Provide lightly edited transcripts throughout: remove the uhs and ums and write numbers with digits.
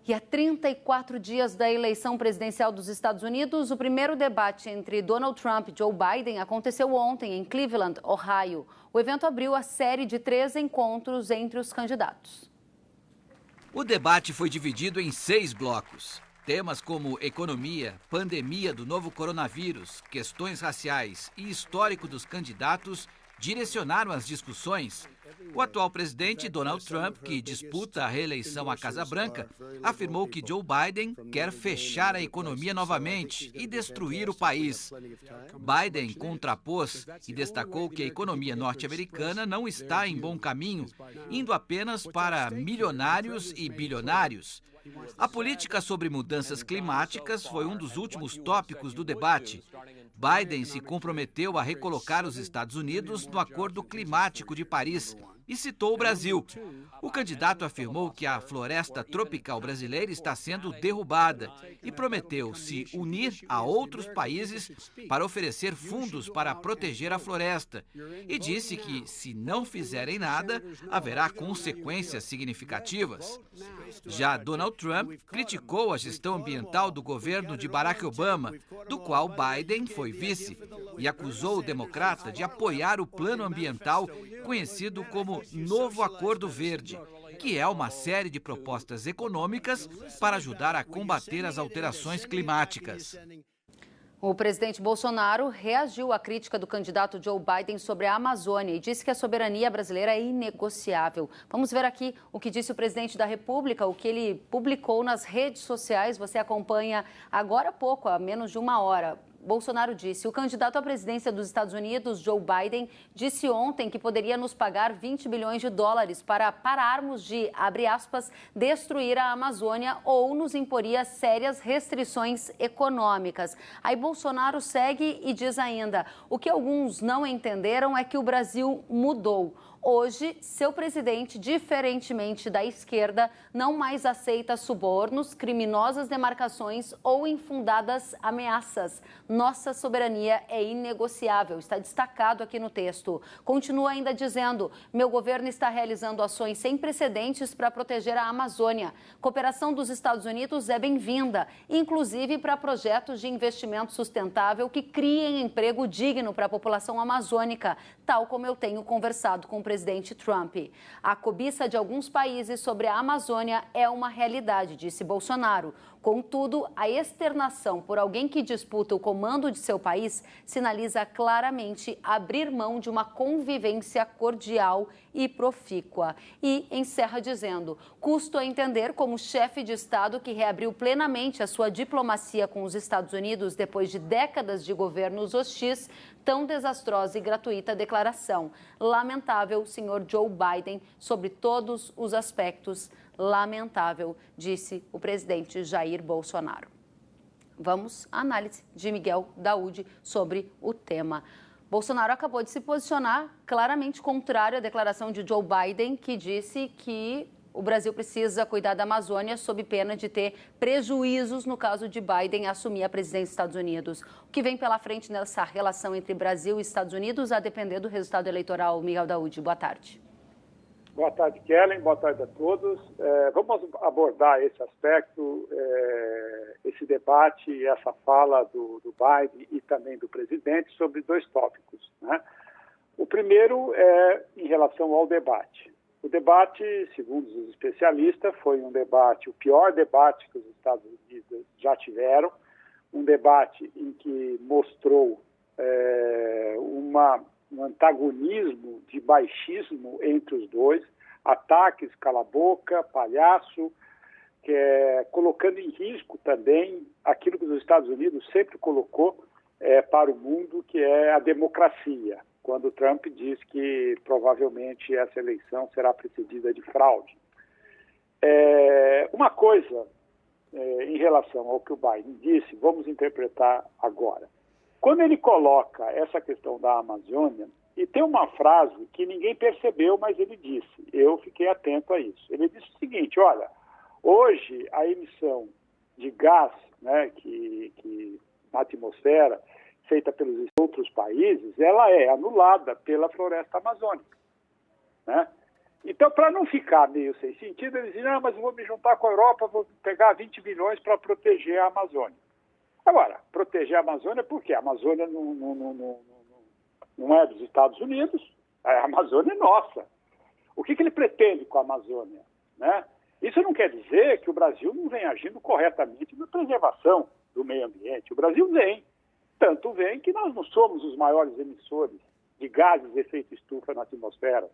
E a 34 dias da eleição presidencial dos Estados Unidos, o primeiro debate entre Donald Trump e Joe Biden aconteceu ontem em Cleveland, Ohio. O evento abriu a série de 3 encontros entre os candidatos. O debate foi dividido em 6 blocos. Temas como economia, pandemia do novo coronavírus, questões raciais e histórico dos candidatos direcionaram as discussões. O atual presidente Donald Trump, que disputa a reeleição à Casa Branca, afirmou que Joe Biden quer fechar a economia novamente e destruir o país. Biden contrapôs e destacou que a economia norte-americana não está em bom caminho, indo apenas para milionários e bilionários. A política sobre mudanças climáticas foi um dos últimos tópicos do debate. Biden se comprometeu a recolocar os Estados Unidos no Acordo Climático de Paris e citou o Brasil. O candidato afirmou que a floresta tropical brasileira está sendo derrubada e prometeu se unir a outros países para oferecer fundos para proteger a floresta. E disse que, se não fizerem nada, haverá consequências significativas. Já Donald Trump criticou a gestão ambiental do governo de Barack Obama, do qual Biden foi vice, e acusou o democrata de apoiar o plano ambiental conhecido como Novo Acordo Verde, que é uma série de propostas econômicas para ajudar a combater as alterações climáticas. O presidente Bolsonaro reagiu à crítica do candidato Joe Biden sobre a Amazônia e disse que a soberania brasileira é inegociável. Vamos ver aqui o que disse o presidente da República, o que ele publicou nas redes sociais. Você acompanha agora há pouco, há menos de uma hora. Bolsonaro disse: o candidato à presidência dos Estados Unidos, Joe Biden, disse ontem que poderia nos pagar 20 bilhões de dólares para pararmos de, abre aspas, destruir a Amazônia ou nos imporia sérias restrições econômicas. Aí Bolsonaro segue e diz ainda: o que alguns não entenderam é que o Brasil mudou. Hoje, seu presidente, diferentemente da esquerda, não mais aceita subornos, criminosas demarcações ou infundadas ameaças. Nossa soberania é inegociável, está destacado aqui no texto. Continua ainda dizendo: meu governo está realizando ações sem precedentes para proteger a Amazônia. Cooperação dos Estados Unidos é bem-vinda, inclusive para projetos de investimento sustentável que criem emprego digno para a população amazônica, tal como eu tenho conversado com o presidente Trump. A cobiça de alguns países sobre a Amazônia é uma realidade, disse Bolsonaro. Contudo, a externação por alguém que disputa o comando de seu país sinaliza claramente abrir mão de uma convivência cordial e profícua. E encerra dizendo: custo a entender como chefe de Estado que reabriu plenamente a sua diplomacia com os Estados Unidos depois de décadas de governos hostis, tão desastrosa e gratuita declaração. Lamentável, senhor Joe Biden, sobre todos os aspectos. Lamentável, disse o presidente Jair Bolsonaro. Vamos à análise de Miguel Daúde sobre o tema. Bolsonaro acabou de se posicionar claramente contrário à declaração de Joe Biden, que disse que o Brasil precisa cuidar da Amazônia sob pena de ter prejuízos no caso de Biden assumir a presidência dos Estados Unidos. O que vem pela frente nessa relação entre Brasil e Estados Unidos, a depender do resultado eleitoral? Miguel Daúde, boa tarde. Boa tarde, Kellen. Boa tarde a todos. Vamos abordar esse aspecto, esse debate, essa fala do Biden e também do presidente sobre 2 tópicos, né? O primeiro é em relação ao debate. O debate, segundo os especialistas, foi um debate, o pior debate que os Estados Unidos já tiveram, um debate em que mostrou um antagonismo de baixismo entre os dois, ataques, cala-boca, palhaço, colocando em risco também aquilo que os Estados Unidos sempre colocou para o mundo, que é a democracia, quando Trump diz que provavelmente essa eleição será precedida de fraude. Uma coisa em relação ao que o Biden disse, vamos interpretar agora. Quando ele coloca essa questão da Amazônia, e tem uma frase que ninguém percebeu, mas ele disse, eu fiquei atento a isso. Ele disse o seguinte: olha, hoje a emissão de gás, né, que na atmosfera, feita pelos outros países, ela é anulada pela floresta amazônica, né? Então, para não ficar meio sem sentido, eles dizem, não, mas eu vou me juntar com a Europa, vou pegar 20 bilhões para proteger a Amazônia. Agora, proteger a Amazônia por quê? A Amazônia não é dos Estados Unidos, a Amazônia é nossa. O que ele pretende com a Amazônia, né? Isso não quer dizer que o Brasil não vem agindo corretamente na preservação do meio ambiente. O Brasil vem. Tanto vem que nós não somos os maiores emissores de gases de efeito estufa na atmosfera.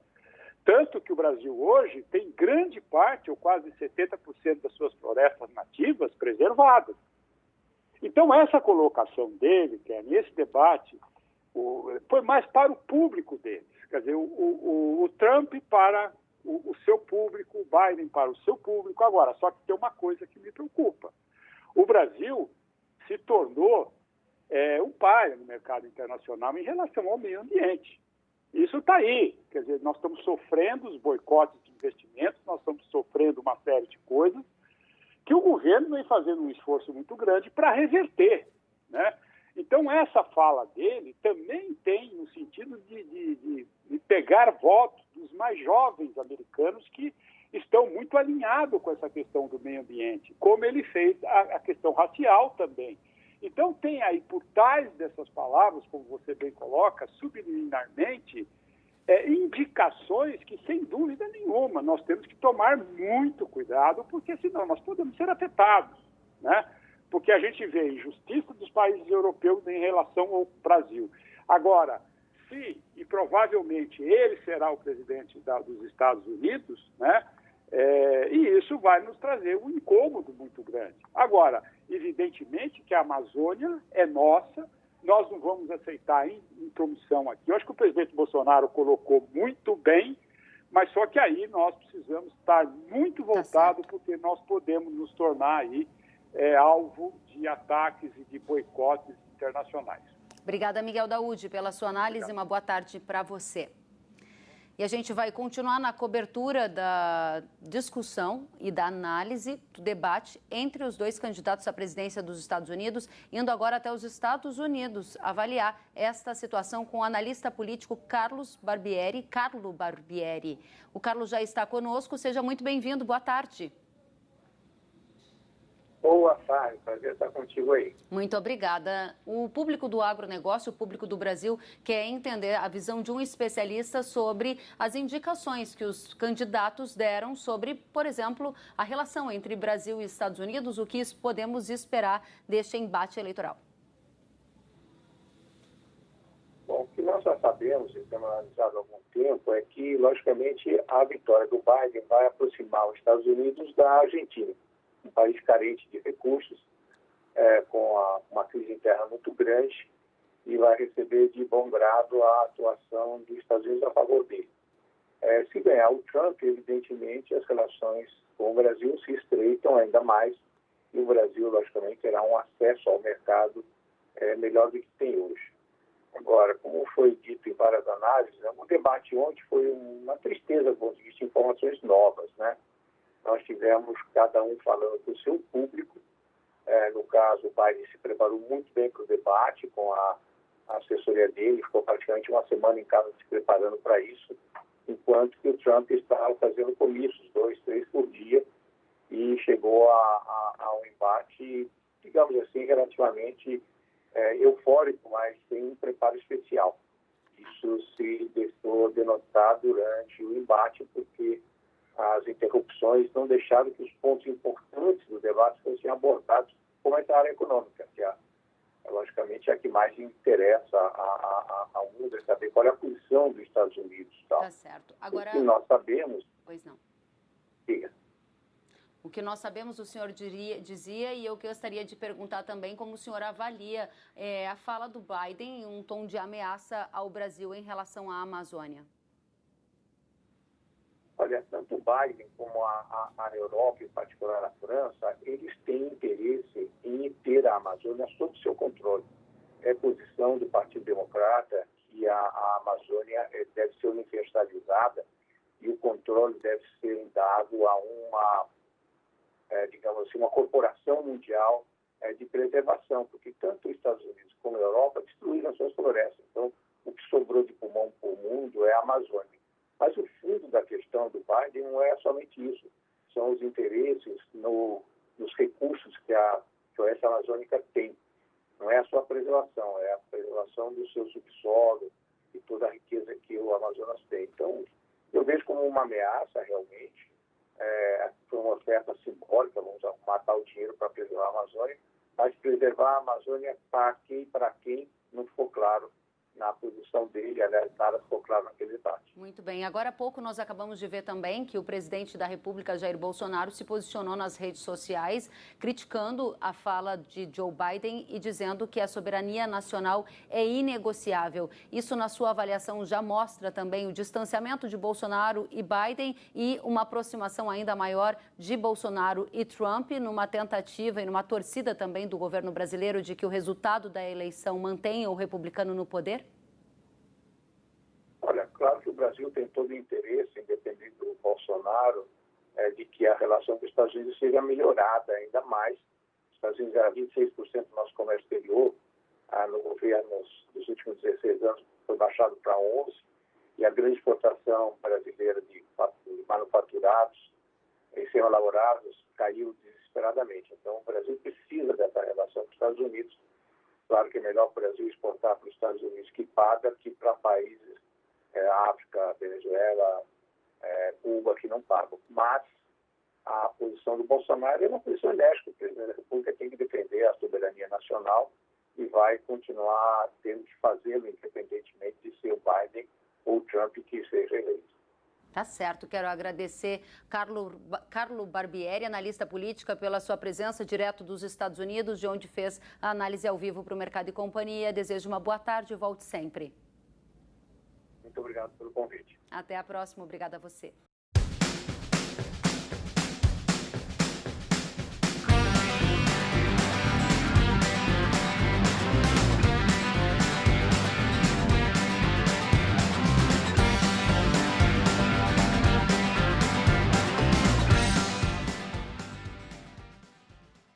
Tanto que o Brasil hoje tem grande parte, ou quase 70% das suas florestas nativas preservadas. Então, essa colocação dele, Kelly, esse debate, foi mais para o público deles. Quer dizer, o Trump para o seu público, o Biden para o seu público. Agora, só que tem uma coisa que me preocupa. O Brasil se tornou um páreo no mercado internacional em relação ao meio ambiente. Isso está aí. Quer dizer, nós estamos sofrendo os boicotes de investimentos, nós estamos sofrendo uma série de coisas que o governo vem fazendo um esforço muito grande para reverter, né? Então, essa fala dele também tem no sentido de pegar votos dos mais jovens americanos que estão muito alinhados com essa questão do meio ambiente, como ele fez a questão racial também. Então, tem aí, por trás dessas palavras, como você bem coloca, subliminarmente, indicações que, sem dúvida nenhuma, nós temos que tomar muito cuidado, porque senão nós podemos ser afetados, né? Porque a gente vê injustiça dos países europeus em relação ao Brasil. Agora, se, e provavelmente ele será o presidente dos Estados Unidos, né? E isso vai nos trazer um incômodo muito grande. Agora, evidentemente que a Amazônia é nossa, nós não vamos aceitar intromissão aqui. Eu acho que o presidente Bolsonaro colocou muito bem, mas só que aí nós precisamos estar muito voltados, porque nós podemos nos tornar aí alvo de ataques e de boicotes internacionais. Obrigada, Miguel Daúde, pela sua análise. Obrigado. Uma boa tarde para você. E a gente vai continuar na cobertura da discussão e da análise do debate entre os dois candidatos à presidência dos Estados Unidos, indo agora até os Estados Unidos avaliar esta situação com o analista político Carlo Barbieri. O Carlos já está conosco, seja muito bem-vindo, boa tarde. Boa tarde, prazer estar contigo aí. Muito obrigada. O público do agronegócio, o público do Brasil, quer entender a visão de um especialista sobre as indicações que os candidatos deram sobre, por exemplo, a relação entre Brasil e Estados Unidos, o que podemos esperar deste embate eleitoral. Bom, o que nós já sabemos e temos analisado há algum tempo é que, logicamente, a vitória do Biden vai aproximar os Estados Unidos da Argentina, um país carente de recursos, com uma crise interna muito grande, e vai receber de bom grado a atuação dos Estados Unidos a favor dele. Se ganhar o Trump, evidentemente, as relações com o Brasil se estreitam ainda mais, e o Brasil, logicamente, terá um acesso ao mercado melhor do que tem hoje. Agora, como foi dito em várias análises, o debate ontem foi uma tristeza do ponto de vista de informações novas, né? Nós tivemos cada um falando para o seu público. No caso, o Biden se preparou muito bem para o debate com a assessoria dele, ficou praticamente uma semana em casa se preparando para isso, enquanto que o Trump estava fazendo comícios, 2, 3 por dia, e chegou a um embate, digamos assim, relativamente eufórico, mas sem um preparo especial. Isso se deixou denotar durante o embate, porque as interrupções não deixaram que os pontos importantes do debate fossem abordados, como é a área econômica, que logicamente é a que mais interessa ao mundo, é saber qual é a posição dos Estados Unidos. Tá certo. Agora, o que nós sabemos... Pois não. Diga. O que nós sabemos, o senhor dizia, e eu gostaria de perguntar também como o senhor avalia a fala do Biden em um tom de ameaça ao Brasil em relação à Amazônia. Olha, tanto o Biden como a Europa, em particular a França, eles têm interesse em ter a Amazônia sob seu controle. É posição do Partido Democrata que a Amazônia deve ser universalizada e o controle deve ser dado a uma, digamos assim, uma corporação mundial de preservação, porque tanto os Estados Unidos como a Europa destruíram suas florestas. Então, o que sobrou de pulmão para o mundo é a Amazônia. Mas o fundo da questão do Biden não é somente isso, são os interesses nos recursos que a Floresta Amazônica tem. Não é a sua preservação, é a preservação do seu subsolo e toda a riqueza que o Amazonas tem. Então, eu vejo como uma ameaça, realmente. Foi uma oferta simbólica, vamos matar o dinheiro para preservar a Amazônia, mas preservar a Amazônia para quem não ficou claro na posição dele, aliás, nada ficou claro naquele debate. Muito bem. Agora há pouco nós acabamos de ver também que o presidente da República, Jair Bolsonaro, se posicionou nas redes sociais criticando a fala de Joe Biden e dizendo que a soberania nacional é inegociável. Isso, na sua avaliação, já mostra também o distanciamento de Bolsonaro e Biden e uma aproximação ainda maior de Bolsonaro e Trump numa tentativa e numa torcida também do governo brasileiro de que o resultado da eleição mantenha o republicano no poder? Olha, claro que o Brasil tem todo o interesse, independente do Bolsonaro, de que a relação com os Estados Unidos seja melhorada ainda mais. Os Estados Unidos era 26% do nosso comércio exterior, no governo dos últimos 16 anos foi baixado para 11%, e a grande exportação brasileira de manufaturados e semi-elaborados caiu desesperadamente. Então, o Brasil precisa dessa relação com os Estados Unidos. Claro que é melhor o Brasil exportar para os Estados Unidos que paga que para países África, Venezuela, Cuba, que não pagam. Mas a posição do Bolsonaro é uma posição enérgica. O presidente da República tem que defender a soberania nacional e vai continuar tendo que fazê-lo, independentemente de ser o Biden ou o Trump que seja eleito. Tá certo. Quero agradecer Carlo Barbieri, analista política, pela sua presença direto dos Estados Unidos, de onde fez a análise ao vivo para o Mercado e Companhia. Desejo uma boa tarde e volte sempre. Muito obrigado pelo convite. Até a próxima. Obrigada a você.